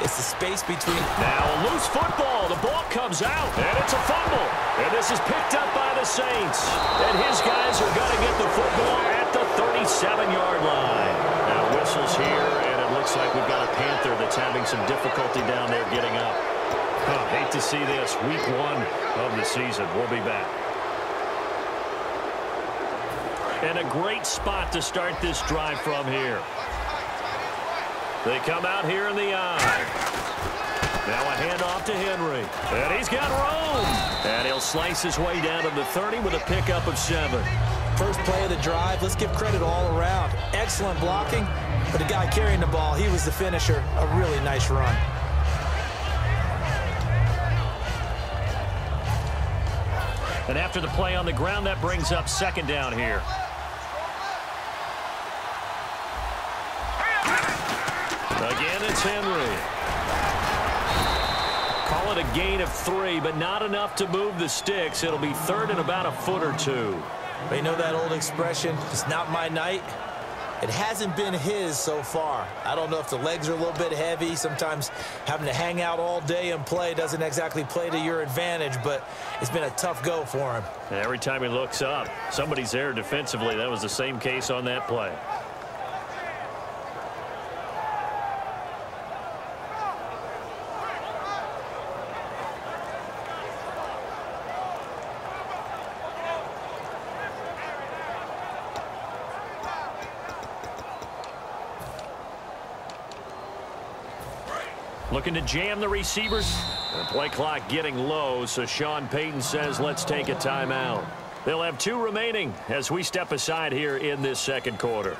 It's the space between. Now a loose football. The ball comes out, and it's a fumble. And this is picked up by the Saints. And his guys are going to get the football at the 37-yard line. Now whistles here, and it looks like we've got a Panther that's having some difficulty down there getting up. Oh, hate to see this. Week 1 of the season. We'll be back. And a great spot to start this drive from here. They come out here in the eye. Now a handoff to Henry. And he's got room. And he'll slice his way down to the 30 with a pickup of 7. First play of the drive, let's give credit all around. Excellent blocking, but the guy carrying the ball, he was the finisher. A really nice run. And after the play on the ground, that brings up 2nd down here. Again, it's Henry. Call it a gain of 3, but not enough to move the sticks. It'll be 3rd and about a foot or 2. They know that old expression, it's not my night. It hasn't been his so far. I don't know if the legs are a little bit heavy. Sometimes having to hang out all day and play doesn't exactly play to your advantage, but it's been a tough go for him. Every time he looks up, somebody's there defensively. That was the same case on that play. Looking to jam the receivers. The play clock getting low, so Sean Payton says let's take a timeout. They'll have 2 remaining as we step aside here in this 2nd quarter.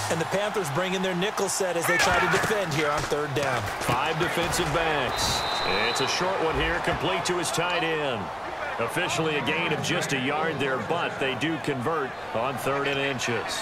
And the Panthers bring in their nickel set as they try to defend here on 3rd down. 5 defensive backs. It's a short one here, complete to his tight end. Officially a gain of just a yard there, but they do convert on 3rd and inches.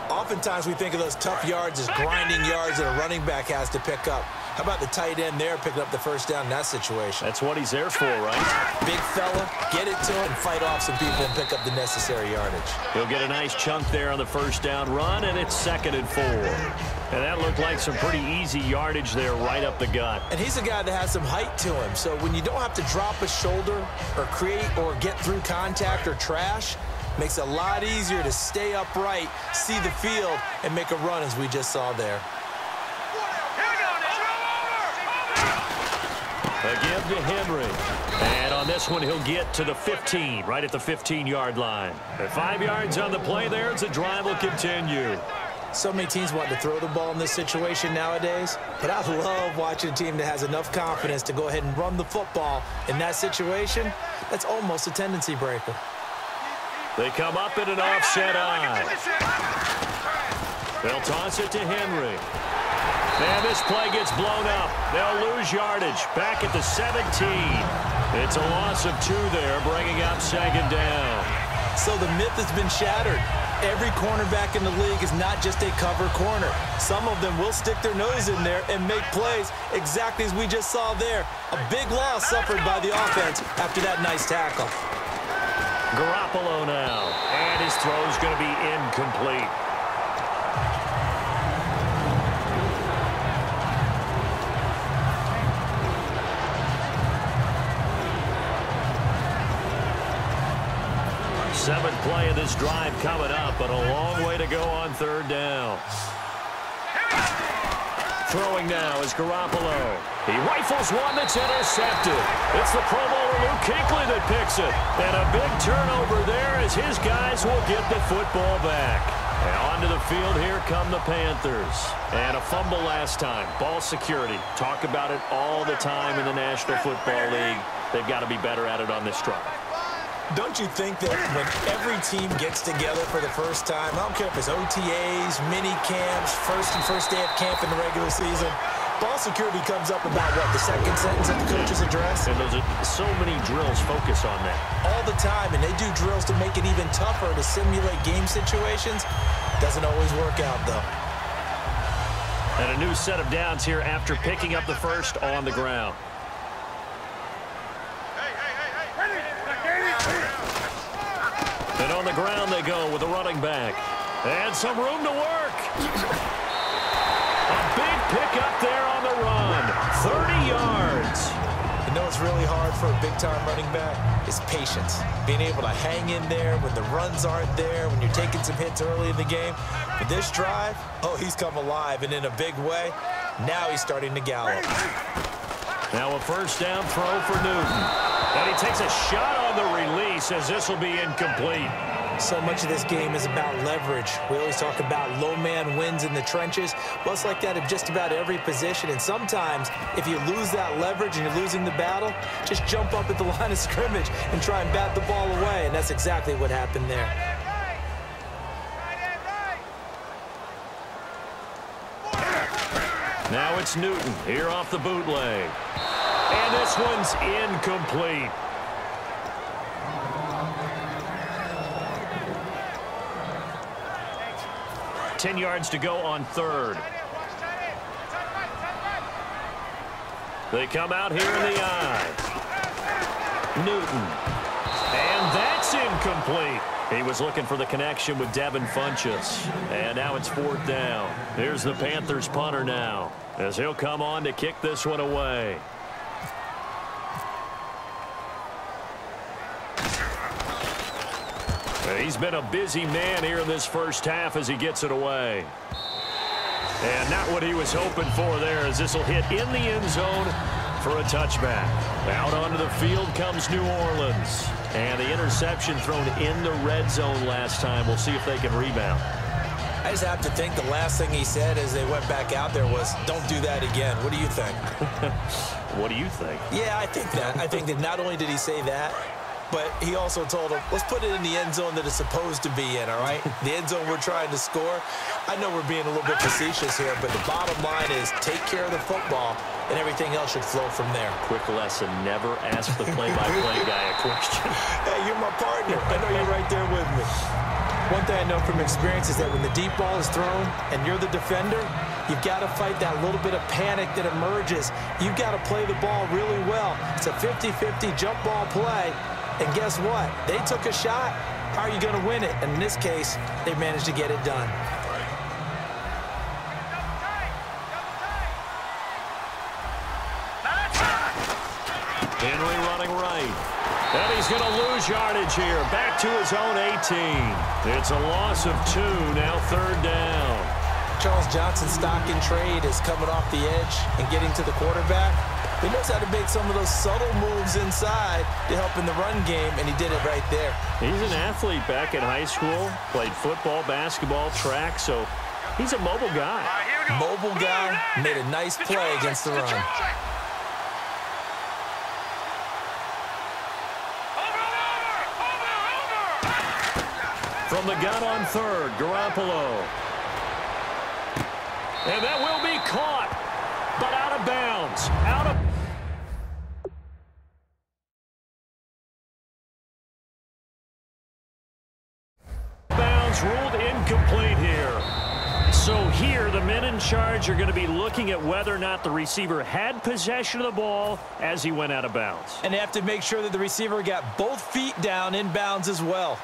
Oftentimes we think of those tough yards as grinding yards that a running back has to pick up. How about the tight end there picking up the 1st down in that situation? That's what he's there for, right? Big fella, get it to him, and fight off some people and pick up the necessary yardage. He'll get a nice chunk there on the 1st down run, and it's 2nd and 4. And that looked like some pretty easy yardage there right up the gut. And he's a guy that has some height to him, so when you don't have to drop a shoulder or create or get through contact or trash, makes it a lot easier to stay upright, see the field, and make a run as we just saw there. Again to Henry. And on this one, he'll get to the 15, right at the 15-yard line. At 5 yards on the play there, the drive will continue. So many teams want to throw the ball in this situation nowadays, but I love watching a team that has enough confidence to go ahead and run the football in that situation. That's almost a tendency breaker. They come up in an offset eye. They'll toss it to Henry. And this play gets blown up. They'll lose yardage back at the 17. It's a loss of 2 there, bringing up 2nd down. So the myth has been shattered. Every cornerback in the league is not just a cover corner. Some of them will stick their nose in there and make plays exactly as we just saw there. A big loss suffered by the offense after that nice tackle. Garoppolo now, and his throw's going to be incomplete. Seventh play of this drive coming up, but a long way to go on 3rd down. Throwing now is Garoppolo. He rifles one that's intercepted. It's the Pro Bowler Luke Kuechly that picks it. And a big turnover there as his guys will get the football back. And onto the field here come the Panthers. And a fumble last time. Ball security. Talk about it all the time in the National Football League. They've got to be better at it on this drive. Don't you think that when every team gets together for the first time, I don't care if it's OTAs, mini camps, first day of camp in the regular season, ball security comes up about, what, the 2nd sentence of the coach's address? And those are so many drills focus on that. All the time, and they do drills to make it even tougher to simulate game situations. Doesn't always work out, though. And a new set of downs here after picking up the first on the ground. An And on the ground they go with the running back. And some room to work. A big pickup there on the run. 30 yards. You know what's really hard for a big-time running back? Is patience. Being able to hang in there when the runs aren't there, when you're taking some hits early in the game. But this drive, oh, he's come alive, and in a big way. Now he's starting to gallop. Now a first down throw for Newton. And he takes a shot on the release as this will be incomplete. So much of this game is about leverage. We always talk about low man wins in the trenches. Well, it's like that in just about every position. And sometimes, if you lose that leverage and you're losing the battle, just jump up at the line of scrimmage and try and bat the ball away. And that's exactly what happened there. Now it's Newton here off the bootleg. And this one's incomplete. Ten yards to go on third. They come out here in the eye. Newton. And that's incomplete. He was looking for the connection with Devin Funchess. And now it's fourth down. Here's the Panthers punter now, as he'll come on to kick this one away. He's been a busy man here in this first half as he gets it away. And not what he was hoping for there, as this will hit in the end zone for a touchback. Out onto the field comes New Orleans. And the interception thrown in the red zone last time. We'll see if they can rebound. I just have to think the last thing he said as they went back out there was, don't do that again. What do you think? What do you think? Yeah, I think that. I think that not only did he say that, but he also told him, let's put it in the end zone that it's supposed to be in, all right? The end zone we're trying to score. I know we're being a little bit facetious here, but the bottom line is take care of the football, and everything else should flow from there. Quick lesson, never ask the play-by-play guy a question. Hey, you're my partner. I know you're right there with me. One thing I know from experience is that when the deep ball is thrown and you're the defender, you've got to fight that little bit of panic that emerges. You've got to play the ball really well. It's a 50-50 jump ball play. And guess what? They took a shot. How are you going to win it? And in this case, they managed to get it done. Henry running right. And he's going to lose yardage here. Back to his own 18. It's a loss of 2. Now third down. Charles Johnson's stock in trade is coming off the edge and getting to the quarterback. He knows how to make some of those subtle moves inside to help in the run game, and he did it right there. He's an athlete back in high school, played football, basketball, track, so he's a mobile guy. Mobile guy, made a nice play against the run. From the gun on third, Garoppolo. And that will be caught, but out of bounds. Out of bounds, ruled incomplete here. So here, the men in charge are going to be looking at whether or not the receiver had possession of the ball as he went out of bounds. And they have to make sure that the receiver got both feet down in bounds as well.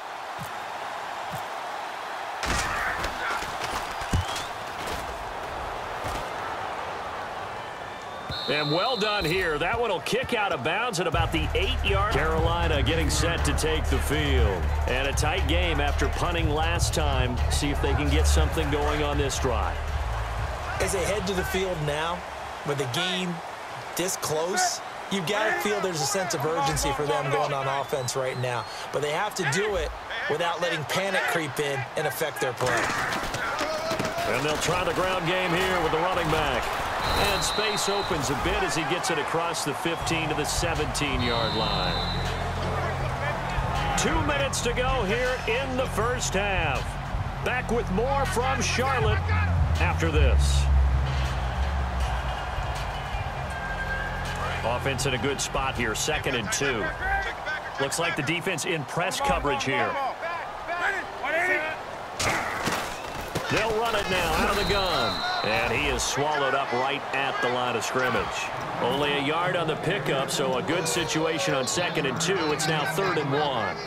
And well done here. That one will kick out of bounds at about the 8-yard. Carolina getting set to take the field. And a tight game after punting last time. See if they can get something going on this drive. As they head to the field now, with the game this close, you've got to feel there's a sense of urgency for them going on offense right now. But they have to do it without letting panic creep in and affect their play. And they'll try the ground game here with the running back. And space opens a bit as he gets it across the 15 to the 17-yard line. 2 minutes to go here in the first half. Back with more from Charlotte after this. Offense in a good spot here, 2nd and 2. Looks like the defense in press coverage here. They'll run it now out of the gun. And he is swallowed up right at the line of scrimmage. Only a yard on the pickup, so a good situation on 2nd and 2. It's now 3rd and 1.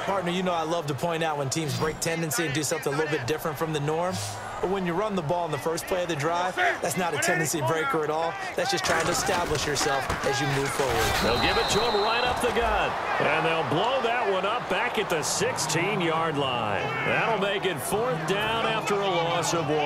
Partner, you know I love to point out when teams break tendency and do something a little bit different from the norm. But when you run the ball in the first play of the drive, that's not a tendency breaker at all. That's just trying to establish yourself as you move forward. They'll give it to him right up the gut. And they'll blow that one up back at the 16-yard line. That'll make it 4th down after a loss of 1.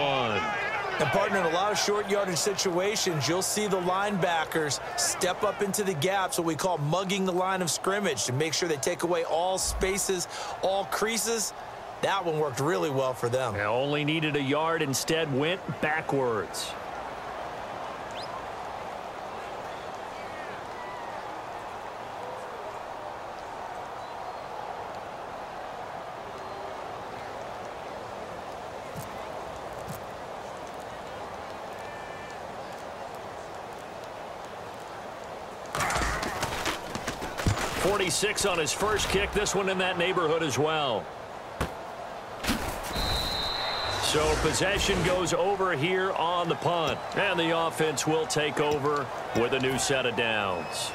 And, partner, in a lot of short yardage situations, you'll see the linebackers step up into the gaps, what we call mugging the line of scrimmage, to make sure they take away all spaces, all creases. That one worked really well for them. They only needed a yard, instead went backwards. .46 on his first kick. This one in that neighborhood as well. So possession goes over here on the punt. And the offense will take over with a new set of downs.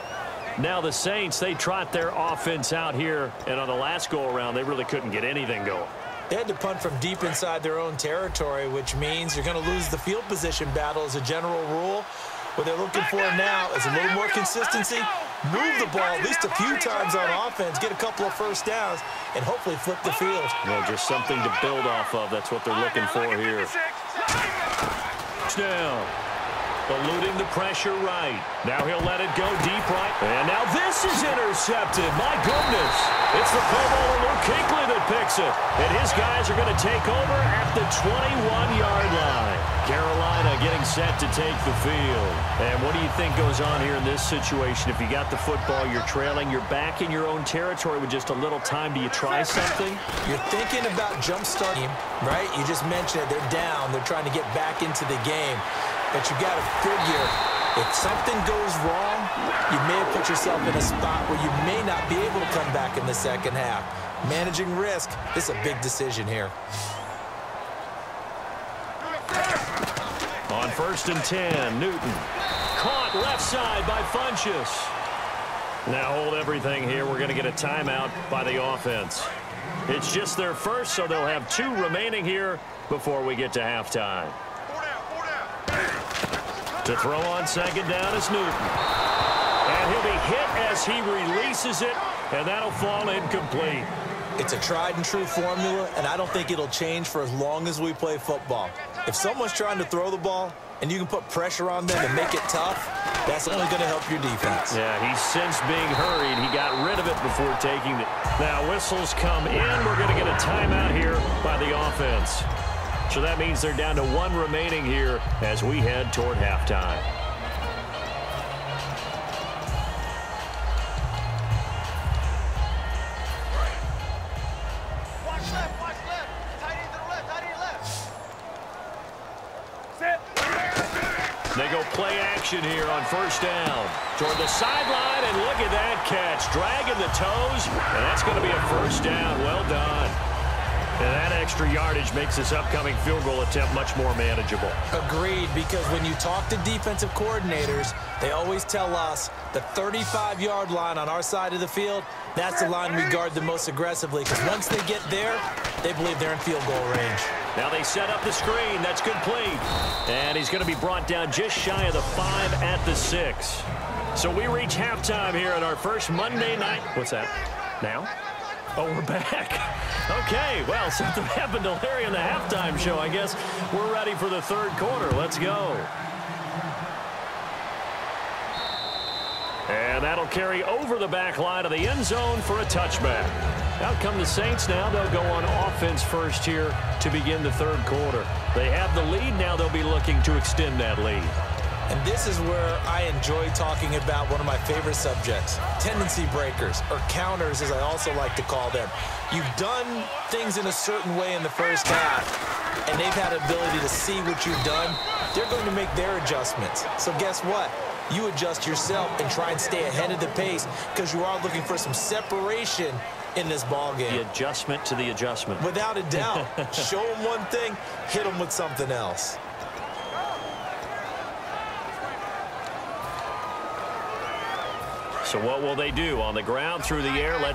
Now the Saints, they trot their offense out here. And on the last go-around, they really couldn't get anything going. They had to punt from deep inside their own territory, which means you're going to lose the field position battle as a general rule. What they're looking for now is a little more consistency. Move the ball at least a few times on offense, get a couple of first downs, and hopefully flip the field. Well, just something to build off of. That's what they're looking for here. Touchdown. Eluding the pressure right. Now he'll let it go deep right. And now this is intercepted. My goodness. It's the Pro Bowler Luke Kuechly that picks it. And his guys are going to take over at the 21-yard line. Carolina getting set to take the field. And what do you think goes on here in this situation? If you got the football, you're trailing, you're back in your own territory with just a little time. Do you try something? You're thinking about jump-starting, right? You just mentioned it. They're down. They're trying to get back into the game. But you got to figure, if something goes wrong, you may have put yourself in a spot where you may not be able to come back in the second half. Managing risk is a big decision here. On 1st and 10, Newton. Caught left side by Funchess. Now hold everything here. We're going to get a timeout by the offense. It's just their first, so they'll have 2 remaining here before we get to halftime. To throw on 2nd down is Newton. And he'll be hit as he releases it, and that'll fall incomplete. It's a tried-and-true formula, and I don't think it'll change for as long as we play football. If someone's trying to throw the ball and you can put pressure on them and make it tough, that's only going to help your defense. Yeah, he's since being hurried. He got rid of it before taking it. Now whistles come in. We're going to get a timeout here by the offense. So that means they're down to 1 remaining here as we head toward halftime. Watch left, watch left. Tight end to the left, tight end left. Sit. They go play action here on 1st down. Toward the sideline, and look at that catch. Dragging the toes, and that's going to be a 1st down. Well done. And that extra yardage makes this upcoming field goal attempt much more manageable. Agreed, because when you talk to defensive coordinators, they always tell us the 35-yard line on our side of the field, that's the line we guard the most aggressively, because once they get there, they believe they're in field goal range. Now they set up the screen. That's complete. And he's going to be brought down just shy of the 5 at the 6. So we reach halftime here in our first Monday night. What's that? Now? Oh, we're back. Okay, well, something happened to Larry in the halftime show. I guess we're ready for the 3rd quarter. Let's go. And that'll carry over the back line of the end zone for a touchback. Out come the Saints now. They'll go on offense first here to begin the 3rd quarter. They have the lead. Now they'll be looking to extend that lead. And this is where I enjoy talking about one of my favorite subjects, tendency breakers, or counters as I also like to call them. You've done things in a certain way in the first half, and they've had ability to see what you've done. They're going to make their adjustments. So guess what? You adjust yourself and try and stay ahead of the pace because you are looking for some separation in this ball game. The adjustment to the adjustment. Without a doubt. Show them one thing, hit them with something else. So what will they do? On the ground, through the air, let's